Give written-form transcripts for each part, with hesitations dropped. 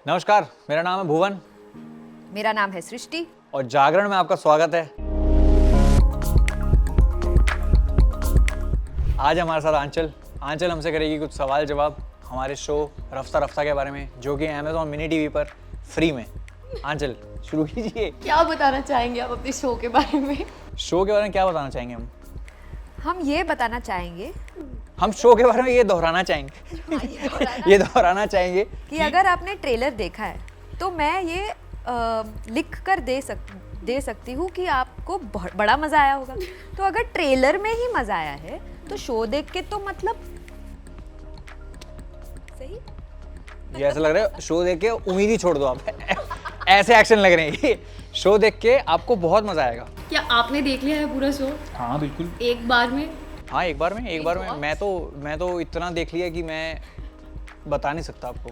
नमस्कार, मेरा नाम है भुवन। मेरा नाम है सृष्टि और जागरण में आपका स्वागत है। आज हमारे साथ आंचल हमसे करेगी कुछ सवाल जवाब हमारे शो रफ्ता रफ्ता के बारे में, जो कि अमेज़ॉन मिनी टीवी पर फ्री में। आंचल, शुरू कीजिए। क्या बताना चाहेंगे आप अपने शो के बारे में? शो के बारे में क्या बताना चाहेंगे हम ये बताना चाहेंगे हम शो के बारे में ये दोहराना चाहेंगे ये दोहराना चाहेंगे कि अगर आपने ट्रेलर देखा है तो मैं ये लिख कर दे सकती हूँ कि आपको बहुत बड़ा मजा आया होगा। तो अगर ट्रेलर में ही मजा आया है तो शो देख के तो मतलब सही। ये ऐसा लग रहा है शो देख के उम्मीद ही छोड़ दो आप ऐसे एक्शन लग रहे हैं। शो देख के आपको बहुत मजा आएगा। क्या आपने देख लिया है पूरा शो? हाँ बिल्कुल, एक बार में? हाँ एक बार में मैं तो इतना देख लिया कि मैं बता नहीं सकता आपको।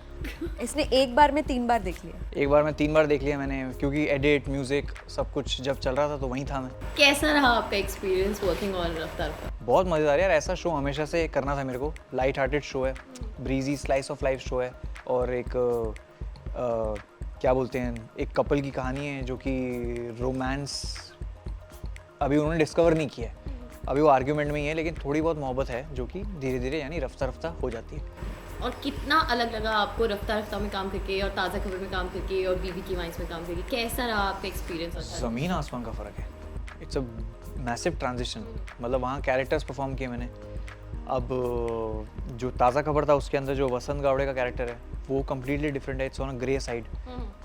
इसने एक बार में 3 बार देख लिया। एक बार में 3 बार देख लिया मैंने, क्योंकि एडिट म्यूजिक सब कुछ जब चल रहा था तो वहीं था मैं। कैसा रहा आपका एक्सपीरियंस वर्किंग ऑन रफ्तार पर? बहुत मज़ेदार यार, ऐसा शो हमेशा से करना था मेरे को। लाइट हार्टेड शो है, breezy slice of life show है, और एक क्या बोलते हैं, एक कपल की कहानी है जो कि रोमांस अभी उन्होंने डिस्कवर नहीं किया है, अभी वो आर्ग्यूमेंट में ही है, लेकिन थोड़ी बहुत मोहब्बत है जो कि धीरे धीरे यानी रफ्ता रफ्ता हो जाती है। और कितना अलग लगा आपको रफ्ता रफ्ता में काम करके और ताज़ा खबर में काम करके और बीबी की वाइन्स में काम करके? कैसा रहा आपका एक्सपीरियंस? ज़मीन आसमान का फ़र्क है। It's a massive transition. मतलब वहाँ कैरेक्टर्स परफॉर्म किए मैंने। अब जो ताज़ा खबर था उसके अंदर जो वसंत गावड़े का कैरेक्टर है वो कम्प्लीटली डिफरेंट है। It's on a grey side,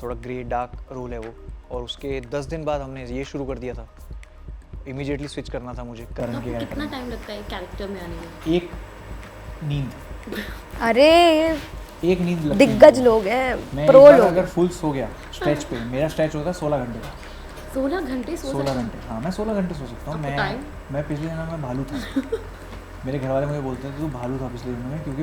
थोड़ा ग्रे डार्क रोल है वो। और उसके 10 दिन बाद हमने ये शुरू कर दिया था, इमीडिएटली स्विच करना था मुझे करण के कैरेक्टर। कितना टाइम लगता है कैरेक्टर में आने में? एक नींद अरे एक नींद लगती दिग्गज है। लोग हैं, मैं प्रो एक बार लोग। अगर फुल सो गया स्ट्रेच पे, मेरा स्ट्रेच होता है 16 घंटे का। 16 घंटे सो 16 घंटे, हाँ मैं 16 घंटे सो सकता हूँ। मैं पिछले दिनों में भालू था मेरे घर वाले मुझे बोलते थे तू भालू था पिछले दिनों में, क्योंकि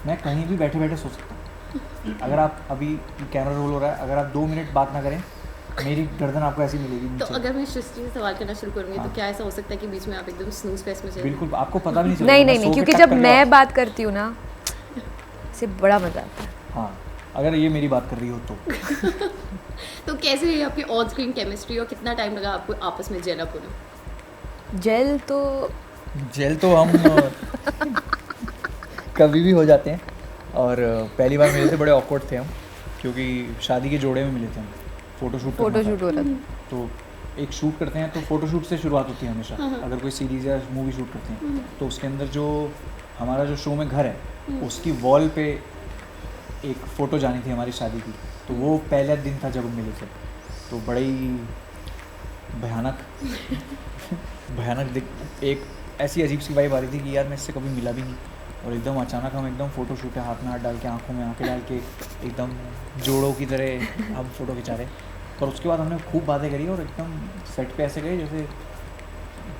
मैं कहीं भी बैठे बैठे सो सकता हूँ। अगर आप अभी कैमरा रोल हो रहा है, अगर आप 2 मिनट बात ना करें, मेरी गर्दन आपको ऐसी मिलेगी नीचे। तो अगर मैं सृष्टि से सवाल करना शुरू करूँगी तो क्या ऐसा हो सकता है कि बीच में आप एकदम स्नूज फेस में चले? बिल्कुल, आपको पता भी नहीं चलेगा। नहीं, क्योंकि जब मैं बात करती हूँ ना से बड़ा मजा आता है। हाँ, अगर ये मेरी बात कर रही हो तो तो कैसे हुई आपकी ऑन स्क्रीन केमिस्ट्री और कितना टाइम लगा आपको आपस में जेल अप होने? जेल तो हम कभी भी हो जाते हैं। और पहली बार मिले थे बड़े ऑकवर्ड थे हम, क्योंकि शादी के जोड़े में मिले थे हम। फोटोशूट हो रहा था। तो एक शूट करते हैं तो फोटोशूट से शुरुआत होती है हमेशा। अगर कोई सीरीज़ या मूवी शूट करते हैं तो उसके अंदर जो हमारा जो शो में घर है उसकी वॉल पे एक फ़ोटो जानी थी हमारी शादी की। तो वो पहला दिन था जब हम मिले थे, तो बड़ा ही भयानक एक ऐसी अजीब सी वाइब आ रही थी कि यार मैं इससे कभी मिला भी नहीं, और एकदम अचानक हम एकदम फ़ोटो शूट है, हाथ में हाथ डाल के, आंखों में आंखें डाल के, एकदम जोड़ों की तरह हम फ़ोटो खिंचा रहे। पर उसके बाद हमने खूब बातें करी और एकदम सेट पे ऐसे गए जैसे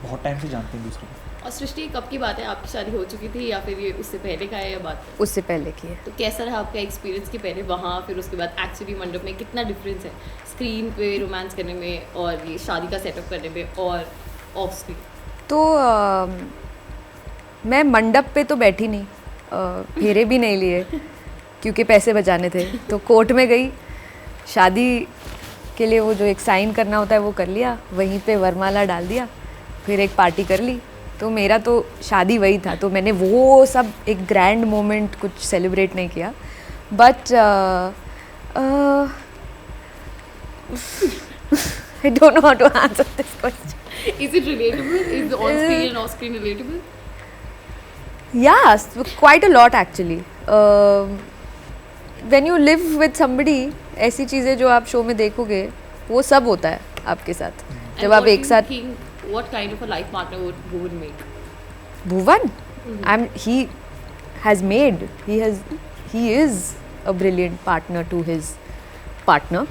बहुत टाइम से जानते हैं दूसरे को। और सृष्टि, कब की बात है? आपकी शादी हो चुकी थी या फिर ये उससे पहले का है या बात? उससे पहले की है। तो कैसा रहा आपका एक्सपीरियंस कि पहले वहाँ फिर उसके बाद एक्चुअली मंडप में? कितना डिफरेंस है स्क्रीन पे रोमांस करने में और ये शादी का सेटअप करने में और ऑफ स्क्रीन? तो मैं मंडप पे तो बैठी नहीं, फेरे भी नहीं लिए क्योंकि पैसे बचाने थे। तो कोर्ट में गई, शादी के लिए वो जो एक साइन करना होता है वो कर लिया, वहीं पे वरमाला डाल दिया, फिर एक पार्टी कर ली। तो मेरा तो शादी वही था, तो मैंने वो सब एक ग्रैंड मोमेंट कुछ सेलिब्रेट नहीं किया। But I don't know how to answer this question. Is it relatable? Is the on-screen and off-screen relatable? Yeah, quite a lot actually. When you live with somebody, ऐसी चीज़ें जो आप show में देखोगे वो सब होता है आपके साथ जब आप एक साथ। What kind of a life partner would Bhuvan make? Bhuvan, he has made. He is a brilliant partner to his partner.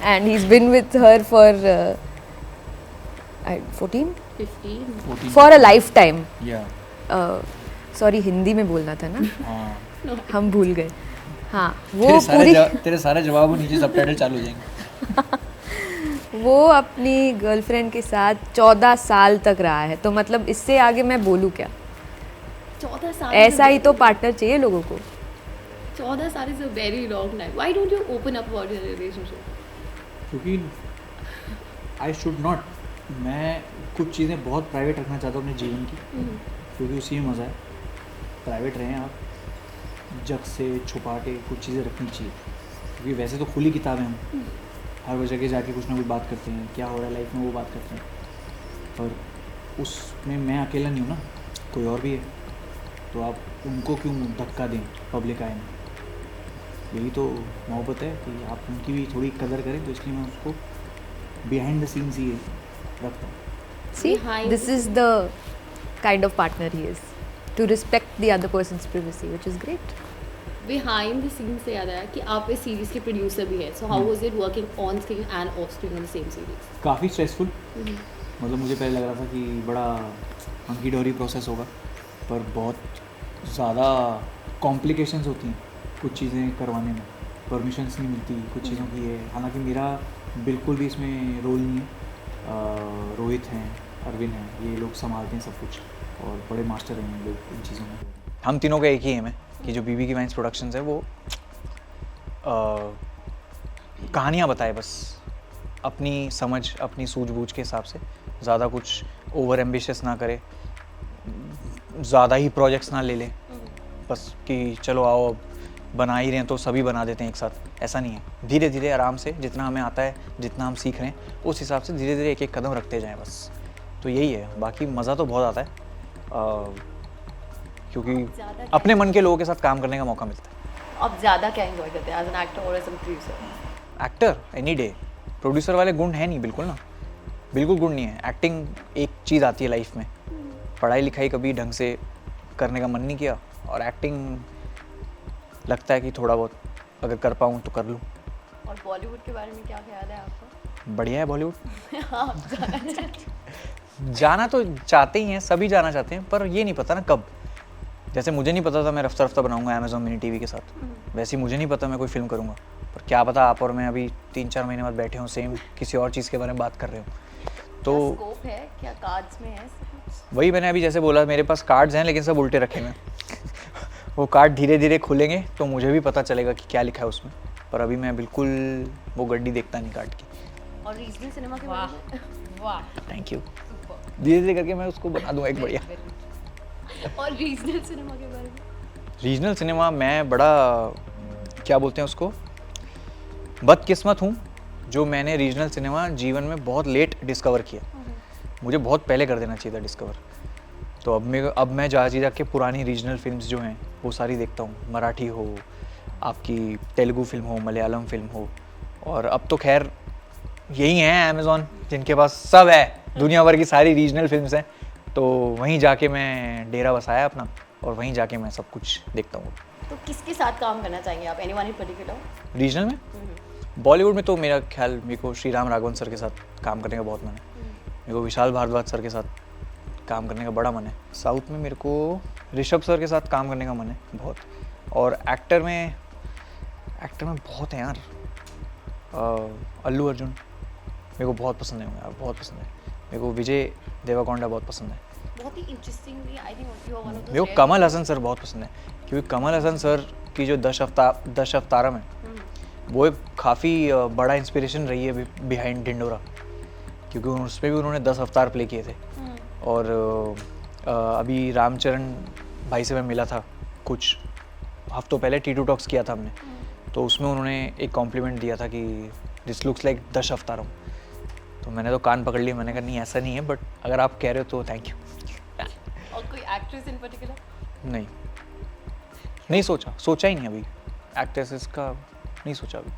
And he's been with her for 14? 15? For a lifetime. Yeah. Sorry, Hindi में बोलना था ना। हाँ, हम भूल गए। हाँ, वो पूरी तेरे सारे जवाब नीचे सबटाइटल चालू हो जाएंगे। वो अपनी गर्लफ्रेंड के साथ 14 साल तक रहा है, तो मतलब इससे आगे मैं बोलूँ क्या? 14 साल? ऐसा ही तो पार्टनर चाहिए लोगों को। 14 साल is a very long time. Why don't you open up about your relationship? क्योंकि आई शुड नॉट, मैं कुछ चीज़ें बहुत प्राइवेट रखना चाहता हूँ अपने जीवन की, क्योंकि उसी में मज़ा है. प्राइवेट रहें आप, जग से छुपा के कुछ चीज़ें रखनी चाहिए, क्योंकि वैसे तो खुली किताबें हम हर जगह जाके कुछ ना कुछ बात करते हैं, क्या हो रहा है लाइफ में वो बात करते हैं, पर उसमें मैं अकेला नहीं हूँ ना, कोई और भी है. तो आप उनको क्यों धक्का दें पब्लिक आए में. यही तो मोहब्बत है कि आप उनकी भी थोड़ी कदर करें, तो इसलिए मैं उसको बिहाइंड द सीन्स ही रखता हूँ. See, Behind this the is the kind of partner he is. To respect the other person's privacy, which is great. Behind the scenes से याद आया कि आप इस सीरीज के प्रोड्यूसर भी हैं. So how was it working on screen and off screen on the same series? काफ़ी स्ट्रेसफुल. मतलब मुझे पहले लग रहा था कि बड़ा हंकी डोरी प्रोसेस होगा, पर बहुत ज़्यादा कॉम्प्लिकेशंस होती हैं कुछ चीज़ें करवाने में, परमिशंस नहीं मिलती कुछ चीज़ों की है. हालांकि मेरा बिल्कुल भी इसमें रोल नहीं है. रोहित हैं, अरविंद हैं, ये लोग संभालते हैं सब कुछ और बड़े मास्टर हैं ये लोग इन चीज़ों में. हम तीनों का एक ही एम है कि जो बीबी की वाइन्स प्रोडक्शंस है वो कहानियाँ बताए बस, अपनी समझ अपनी सूझबूझ के हिसाब से, ज़्यादा कुछ ओवर एम्बिशियस ना करे, ज़्यादा ही प्रोजेक्ट्स ना ले लें बस कि चलो आओ अब बना ही रहे हैं तो सभी बना देते हैं एक साथ. ऐसा नहीं है. धीरे धीरे आराम से जितना हमें आता है, जितना हम सीख रहे हैं उस हिसाब से धीरे धीरे एक एक कदम रखते जाएं बस. तो यही है. बाकी मज़ा तो बहुत आता है क्योंकि अपने मन के लोगों के साथ काम करने का मौका मिलता है. आप ज़्यादा क्या एंजॉय करते हैं एज एन एक्टर और as an producer? Actor any day. Producer वाले गुण है नहीं, बिल्कुल ना, बिल्कुल गुण नहीं है. एक्टिंग एक चीज़ आती है लाइफ में. पढ़ाई लिखाई कभी ढंग से करने का मन नहीं किया, और एक्टिंग लगता है कि थोड़ा बहुत अगर कर पाऊँ तो कर लूँ. और बॉलीवुड के बारे में क्या ख्याल है आपका? बढ़िया है बॉलीवुड. आप जाना चाहते हैं? जाना तो चाहते ही हैं, सभी जाना चाहते हैं, पर ये नहीं पता ना कब. जैसे मुझे नहीं पता था मैं रफ्ता रफ्ता बनाऊंगा अमेज़ॉन मिनी टीवी के साथ, वैसे ही मुझे नहीं पता मैं कोई फिल्म करूंगा. पर क्या पता आप और मैं अभी 3-4 महीने बाद बैठे हों सेम किसी और चीज़ के बारे में बात कर रहे हो. तो स्कोप है क्या, कार्ड्स में है? वही मैंने अभी जैसे बोला, मेरे पास कार्ड्स हैं लेकिन सब उल्टे रखे हुए हैं. वो कार्ड धीरे धीरे खुलेंगे तो मुझे भी पता चलेगा कि क्या लिखा है उसमें, पर अभी मैं बिल्कुल वो गड्डी देखता नहीं कार्ड की. और रीजनल सिनेमा के बारे में? वाह, थैंक यू. धीरे धीरे करके मैं उसको बना दूंगा एक बढ़िया. और रीजनल सिनेमा के बारे में? रीजनल सिनेमा मैं बड़ा क्या बोलते हैं उसको, बदकिस्मत हूँ जो मैंने रीजनल सिनेमा जीवन में बहुत लेट डिस्कवर किया. मुझे बहुत पहले कर देना चाहिए था डिस्कवर. तो अब मैं जा के पुरानी रीजनल फिल्म्स जो हैं वो सारी देखता हूँ. मराठी हो, आपकी तेलुगु फिल्म हो, मलयालम फिल्म हो, और अब तो खैर यही हैं अमेज़ॉन जिनके पास सब है, दुनिया भर की सारी रीजनल फिल्म्स हैं. तो वहीं जाके मैं डेरा बसाया अपना, और वहीं जाके मैं सब कुछ देखता हूँ. तो किसके साथ काम करना चाहेंगे आप, एनीवन इन पर्टिकुलर? रीजनल में बॉलीवुड में तो मेरा ख्याल, मेरे को श्री राम राघवन सर के साथ काम करने का बहुत मन है. मेरे को विशाल भारद्वाज सर के साथ काम करने का बड़ा मन है. साउथ में मेरे को ऋषभ सर के साथ काम करने का मन है बहुत. और एक्टर में बहुत हैं यार. अल्लू अर्जुन मेरे को बहुत पसंद है यार, बहुत पसंद है. मेरे को विजय देवरकोंडा बहुत पसंद है. बहुत ही interestingly I think you are one of मेरे को कमल हसन सर बहुत पसंद है, क्योंकि कमल हसन सर की जो दश अवतारम है वो एक काफ़ी बड़ा इंस्पिरेशन रही है बिहाइंड ढिंडोरा, क्योंकि उसमें भी उन्होंने 10 अवतार प्ले किए थे. और अभी रामचरण भाई से मैं मिला था कुछ हफ्तों पहले, T2 टॉक्स किया था हमने, तो उसमें उन्होंने एक कॉम्प्लीमेंट दिया था कि दिस लुक्स लाइक दश अवतारम. तो मैंने तो कान पकड़ लिया, मैंने कहा नहीं ऐसा नहीं है, बट अगर आप कह रहे हो तो थैंक यू. और कोई एक्ट्रेस इन पर्टिकुलर? नहीं सोचा ही नहीं अभी. एक्ट्रेसेस का नहीं सोचा अभी.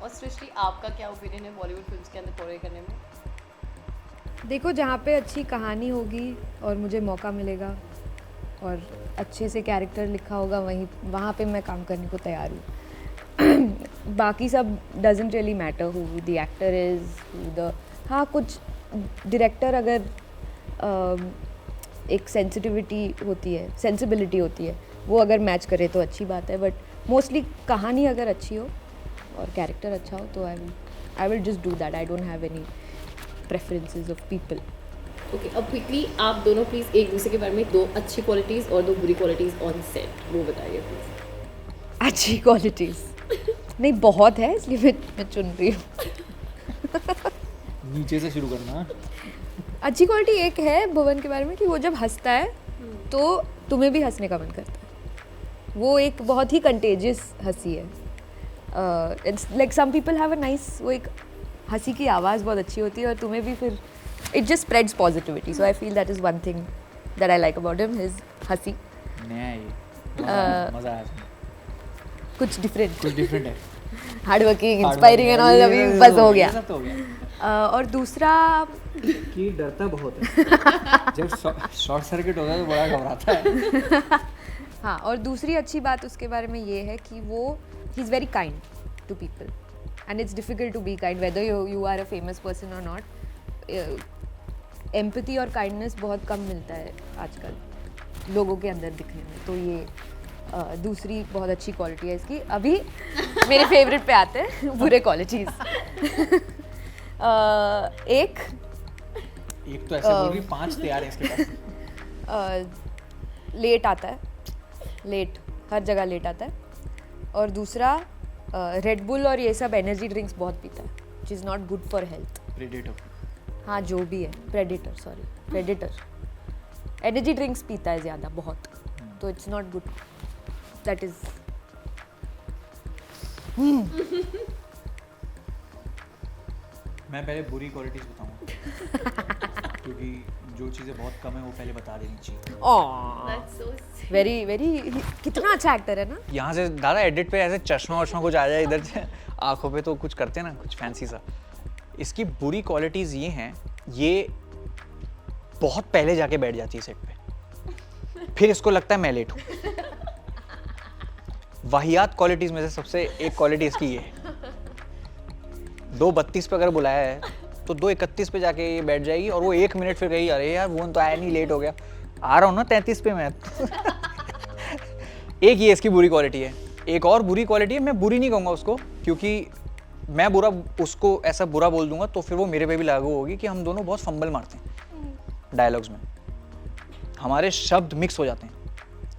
और सृष्टि, आपका क्या ओपिनियन है बॉलीवुड फिल्म्स के अंदर फोray करने में? देखो, जहाँ पे अच्छी कहानी होगी और मुझे मौका मिलेगा और अच्छे से कैरेक्टर लिखा होगा, वहाँ पे मैं काम करने को तैयार हूँ. बाकी सब doesn't really matter who the actor is, हाँ कुछ डायरेक्टर अगर एक सेंसिबिलिटी होती है वो अगर मैच करे तो अच्छी बात है. बट मोस्टली कहानी अगर अच्छी हो और कैरेक्टर अच्छा हो तो I will just do that. I don't have any preferences of people. Okay, अब क्विकली आप दोनों प्लीज़ एक दूसरे के बारे में 2 अच्छी क्वालिटीज़ और 2 बुरी क्वालिटीज़ ऑन सेट वो बताइए प्लीज़. अच्छी क्वालिटीज़ नहीं बहुत है, इसलिए मैं चुन रही हूँ। नीचे से शुरू करना। अच्छी क्वालिटी एक है भुवन के बारे में कि वो जब हंसता है तो तुम्हें भी हंसने का मन करता है। वो एक बहुत ही कंटेजियस हंसी है। It's like some people have a nice, वो एक हंसी की आवाज़ बहुत अच्छी होती है और तुम्हें भी फिर it just spreads positivity. So I feel that is one thing that I like about him, his हंसी। नया ये मज़ा आया इसमें। कुछ डिफरेंट है। Hard working, inspiring and all, अभी बस हो गया। सब तो हो गया। और दूसरा कि डरता बहुत है। जब शॉर्ट सर्किट होता है तो बड़ा घबराता है। हाँ, और दूसरी अच्छी बात उसके बारे में ये है कि वो he is very kind to people and it's difficult to be kind whether you are a famous person और नॉट। एम्पैथी और काइंडनेस बहुत कम मिलता है आजकल लोगों के अंदर दिखने में, तो ये दूसरी बहुत अच्छी क्वालिटी है इसकी। अभी मेरे फेवरेट पे आते हैं बुरे क्वालिटीज़। एक तो ऐसे बोल रही 5 तैयार है इसके पास। लेट आता है, लेट हर जगह लेट आता है। और दूसरा रेड बुल और ये सब एनर्जी ड्रिंक्स बहुत पीता है, which is not good for health. Predator. हाँ, जो भी है, प्रेडेटर एनर्जी ड्रिंक्स पीता है ज़्यादा बहुत, तो it's not good. That is मैं पहले बुरी क्वालिटीज बताऊंगा क्योंकि जो चीज़ें बहुत कम है वो पहले बता देनी चाहिए। That's so sweet. Very very कितना अच्छा एक्टर है ना। यहाँ से दादा एडिट पे ऐसे चश्मा वश्मा कुछ आ जाए इधर से आंखों पे तो कुछ करते हैं ना, कुछ फैंसी सा। इसकी बुरी क्वालिटीज़ ये हैं, ये बहुत पहले जाके बैठ जाती है सेट पे, फिर इसको लगता है मैं लेट हूँ। वाहियात क्वालिटीज़ में से सबसे एक क्वालिटी इसकी ये है, 2:32 पे अगर बुलाया है तो 2:31 पे जाके ये बैठ जाएगी और वो 1 मिनट फिर कही अरे यार वो तो आया नहीं, लेट हो गया, आ रहा हूँ ना 33 पे मैं। एक ये इसकी बुरी क्वालिटी है। एक और बुरी क्वालिटी है, मैं बुरी नहीं कहूँगा उसको, क्योंकि मैं बुरा उसको ऐसा बुरा बोल दूंगा तो फिर वो मेरे पे भी लागू होगी कि हम दोनों बहुत फंबल मारते हैं डायलॉग्स में, हमारे शब्द मिक्स हो जाते हैं,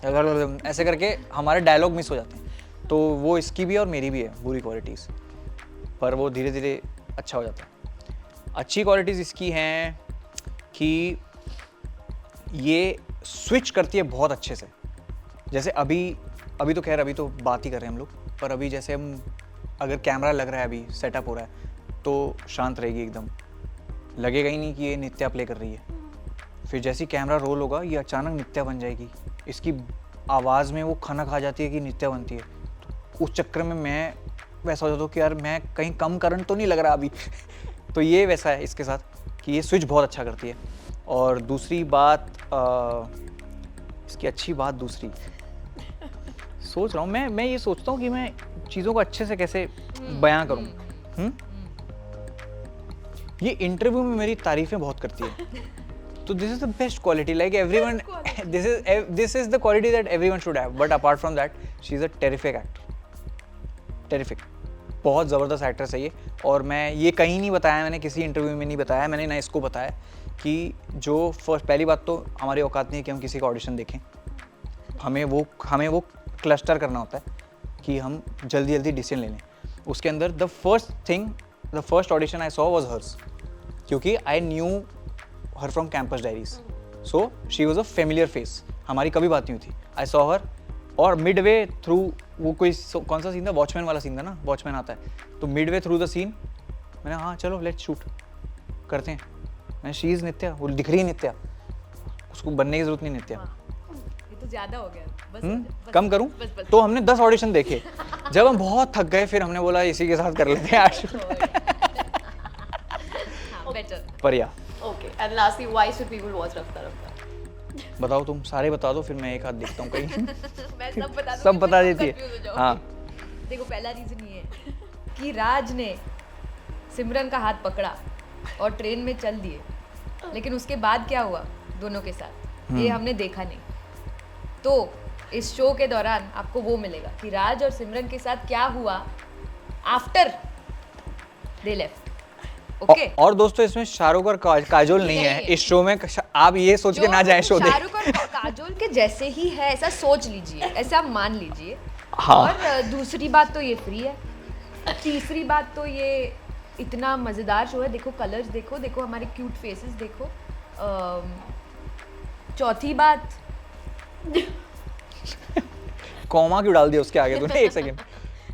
अगर ऐसे करके हमारे डायलॉग मिस हो जाते हैं। तो वो इसकी भी और मेरी भी है बुरी क्वालिटीज़, पर वो धीरे धीरे अच्छा हो जाता है। अच्छी क्वालिटीज़ इसकी हैं कि ये स्विच करती है बहुत अच्छे से। जैसे अभी तो खैर अभी तो बात ही कर रहे हैं हम लोग, पर अभी जैसे हम अगर कैमरा लग रहा है, अभी सेटअप हो रहा है तो शांत रहेगी एकदम, लगेगा ही नहीं कि ये नित्या प्ले कर रही है। फिर जैसे ही कैमरा रोल होगा ये अचानक नित्या बन जाएगी, इसकी आवाज़ में वो खनक आ जाती है कि नित्या बनती है। तो उस चक्कर में मैं वैसा हो जाता हूँ कि यार मैं कहीं कम करंट तो नहीं लग रहा अभी। तो ये वैसा है इसके साथ कि ये स्विच बहुत अच्छा करती है। और दूसरी बात इसकी अच्छी बात दूसरी सोच रहा हूँ मैं ये सोचता हूँ कि मैं चीज़ों को अच्छे से कैसे बयां करूँ। ये इंटरव्यू में मेरी तारीफ़ें बहुत करती है, तो this is the best quality, like everyone, this is the quality that everyone should have. But apart from that she is a terrific actor, terrific, बहुत ज़बरदस्त एक्ट्रेस है ये। और मैं ये कहीं नहीं बताया, मैंने किसी इंटरव्यू में नहीं बताया, मैंने ना इसको बताया कि जो पहली बात तो हमारी औकात नहीं है कि हम किसी का ऑडिशन देखें, हमें वो क्लस्टर करना होता है कि हम जल्दी जल्दी डिसीजन ले लें। उसके अंदर the first audition I saw was hers, क्योंकि I knew her from campus diaries, so she was a familiar face, हमारी कभी बात नहीं हुई थी। आई सॉ हर, और मिड वे थ्रू वो कोई कौन सा सीन था, वॉचमैन वाला सीन था ना, वॉचमैन आता है, तो mid way through the scene मैंने हाँ चलो लेट्स शूट करते हैं। मैंने शी इज़ नित्या, वो दिख रही है नित्या, उसको बनने की जरूरत नहीं नित्या। ये तो ज़्यादा हो गया, बस कम करूं? तो हमने 10 ऑडिशन देखे, जब हम बहुत थक गए फिर हमने बोला इसी के साथ कर लेते हैं आज। बेटर। पर या Okay, and lastly, why should people watch Rafta Rafta? बताओ, तुम सारे बता दो, फिर मैं एक हाथ देखता हूँ कहीं। मैं सब बता दूंगी, सब बता फिर तुम देती है। confuse हो जाओगे। हाँ, देखो पहला रीज़न ये है कि राज ने सिमरन का हाथ पकड़ा और ट्रेन में चल दिए, लेकिन उसके बाद क्या हुआ दोनों के साथ ये हमने देखा नहीं। तो इस शो के दौरान आपको वो मिलेगा कि राज और सिमरन के साथ क्या हुआ आफ्टर दे लेफ्ट। ओके, और दोस्तों इसमें शाहरुख और काजोल नहीं है इस शो में, आप ये सोच के ना जाए शो देख। शाहरुख और काजोल के जैसे ही है ऐसा सोच लीजिए, ऐसा मान लीजिए। हाँ। और दूसरी बात तो ये फ्री है, तीसरी बात तो ये इतना मज़ेदार शो है, देखो कलर्स देखो, देखो हमारे क्यूट फेसेस देखो। चौथी बात, कॉमा क्यों डाल दिया उसके आगे तूने? एक सेकंड।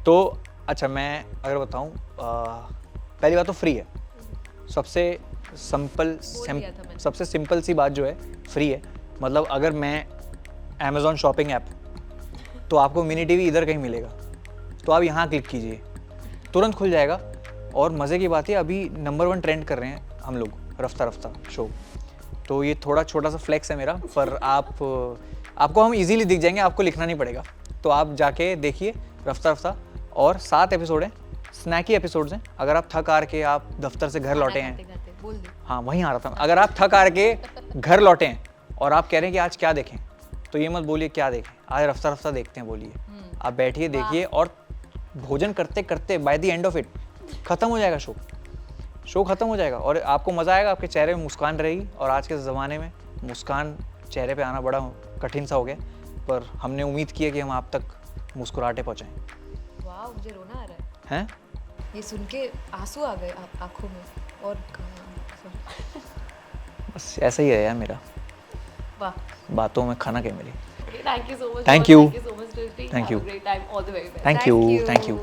तो अच्छा मैं अगर बताऊं, पहली बात तो फ्री है, सबसे दिया था मैंने। सबसे सिंपल सी बात जो है फ्री है। मतलब अगर मैं अमेज़ॉन शॉपिंग ऐप, तो आपको मिनी टीवी इधर कहीं मिलेगा, तो आप यहाँ क्लिक कीजिए, तुरंत खुल जाएगा। और मज़े की बात है अभी नंबर 1 ट्रेंड कर रहे हैं हम लोग रफ्ता रफ्ता शो। तो ये थोड़ा छोटा सा फ्लेक्स है मेरा, पर आपको हम इजीली दिख जाएंगे, आपको लिखना नहीं पड़ेगा। तो आप जाके देखिए रफ्ता रफ्ता, और 7 एपिसोड हैं, स्नैकी एपिसोड्स हैं। अगर आप थक हार के आप दफ्तर से घर लौटे हैं, बोल दे। हाँ वहीं आ रहा था, अगर आप थक हार के घर लौटे हैं और आप कह रहे हैं कि आज क्या देखें, तो ये मत बोलिए क्या देखें, आज रफ्ता रफ्ता देखते हैं बोलिए। आप बैठिए देखिए, और भोजन करते करते by the end of it खत्म हो जाएगा शो खत्म हो जाएगा, और आपको मज़ा आएगा, आपके चेहरे में मुस्कान रहेगी। और आज के ज़माने में मुस्कान चेहरे पे आना बड़ा कठिन सा हो गया, पर हमने उम्मीद की है कि हम आप तक मुस्कुराहटें पहुँचाएं। वाह, मुझे रोना आ रहा है हैं? ये सुन के, आंसू आ गए आंखों में। और कहाँ? बस ऐसा ही है यार मेरा, वाह, बातों में खाना क्या मिली। Thank you so much. Thank you. Thank you so much, Drishti. Thank Have you. a great time. All the very best. Thank you.